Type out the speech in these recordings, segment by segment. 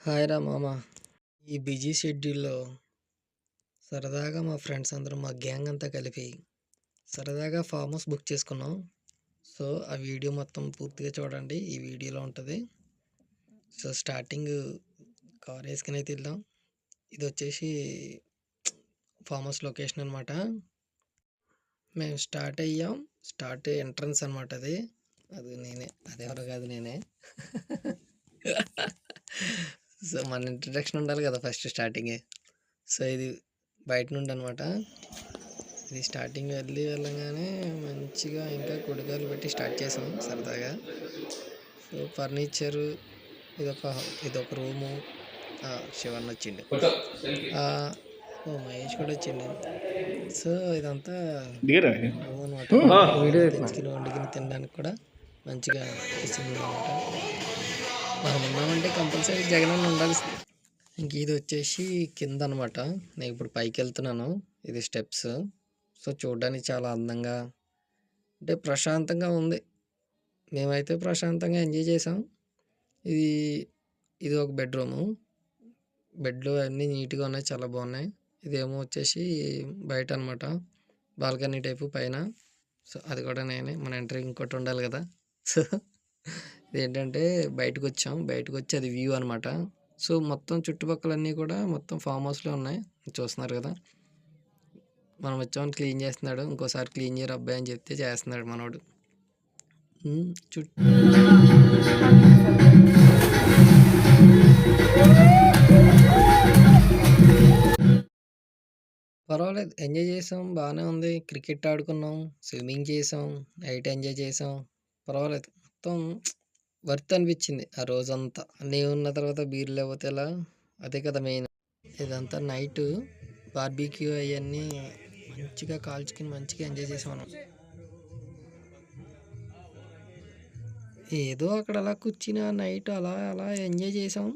Hi రా మామ. ఈ బిజీ షెడ్యూల్లో సరదాగా మా ఫ్రెండ్స్ అందరూ మా గ్యాంగ్ అంతా కలిపి సరదాగా ఫామ్ హౌస్ బుక్ చేసుకున్నాం. సో ఆ వీడియో మొత్తం పూర్తిగా చూడండి, ఈ వీడియోలో ఉంటుంది. సో స్టార్టింగ్ కార్ వేసుకుని అయితే వెళ్దాం. ఇది వచ్చేసి ఫామ్ హౌస్ లొకేషన్ అనమాట. మేము స్టార్ట్ అయ్యాం. స్టార్ట్ ఎంట్రన్స్ అనమాట. అది నేనే, అదెవరో కాదు నేనే. సో మన ఇంట్రడక్షన్ ఉండాలి కదా ఫస్ట్ స్టార్టింగే. సో ఇది బయట నుండి అనమాట. ఇది స్టార్టింగ్ వెళ్ళగానే మంచిగా ఇంకా కుడికాయలు పెట్టి స్టార్ట్ చేసాం సరదాగా. సో ఫర్నిచరు ఇదొక రూము. శివన్ వచ్చిండు, మహేష్ కూడా వచ్చిండు. సో ఇదంతా రూమ్ అనమాట. తెచ్చుకుని వండుకుని తినడానికి కూడా మంచిగా ఇస్తుంది అనమాట. మనం ఉన్నామంటే కంపల్సరీ జగన్ అన్న ఉండాల్సింది. ఇంక ఇది వచ్చేసి కింద అనమాట. నేను ఇప్పుడు పైకి వెళ్తున్నాను. ఇది స్టెప్స్. సో చూడడానికి చాలా అందంగా అంటే ప్రశాంతంగా ఉంది. మేమైతే ప్రశాంతంగా ఎంజాయ్ చేసాం. ఇది ఒక బెడ్రూము. బెడ్లు అన్నీ నీట్గా ఉన్నాయి, చాలా బాగున్నాయి. ఇదేమో వచ్చేసి బయట అనమాట, బాల్కనీ టైపు పైన. సో అది కూడా నేనే. మన ఎంట్రీ ఇంకోటి ఉండాలి కదా. సో ఇదేంటంటే బయటకు వచ్చి అది వ్యూ అనమాట. సో మొత్తం చుట్టుపక్కలన్నీ కూడా మొత్తం ఫామ్ హౌస్లో ఉన్నాయి, చూస్తున్నారు కదా. మనం వచ్చామని క్లీన్ చేస్తున్నాడు. ఇంకోసారి క్లీన్ చేయరు అబ్బాయి అని చెప్తే చేస్తున్నాడు మనోడు. పర్వాలేదు, ఎంజాయ్ చేసాం, బాగానే ఉంది. క్రికెట్ ఆడుకున్నాం, స్విమ్మింగ్ చేసాం, నైట్ ఎంజాయ్ చేసాం. పర్వాలేదు, మొత్తం వర్త్ అనిపించింది ఆ రోజంతా. అన్నీ ఉన్న తర్వాత బీర్లు లేకపోతే ఎలా, అదే కదా మెయిన్. ఇదంతా నైట్ బార్బీక్యూ అవన్నీ మంచిగా కాల్చుకుని మంచిగా ఎంజాయ్ చేసాం మనం. ఏదో అక్కడ అలా కూర్చుని నైట్ అలా అలా ఎంజాయ్ చేసాం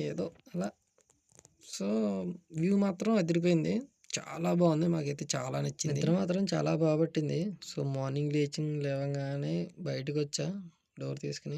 ఏదో అలా. సో వ్యూ మాత్రం అదిరిపోయింది, చాలా బాగుంది. మాకైతే చాలా నచ్చింది. నిద్ర మాత్రం చాలా బాగా పట్టింది. సో మార్నింగ్ లేవగానే బయటకు వచ్చా డోర్ తీసుకుని.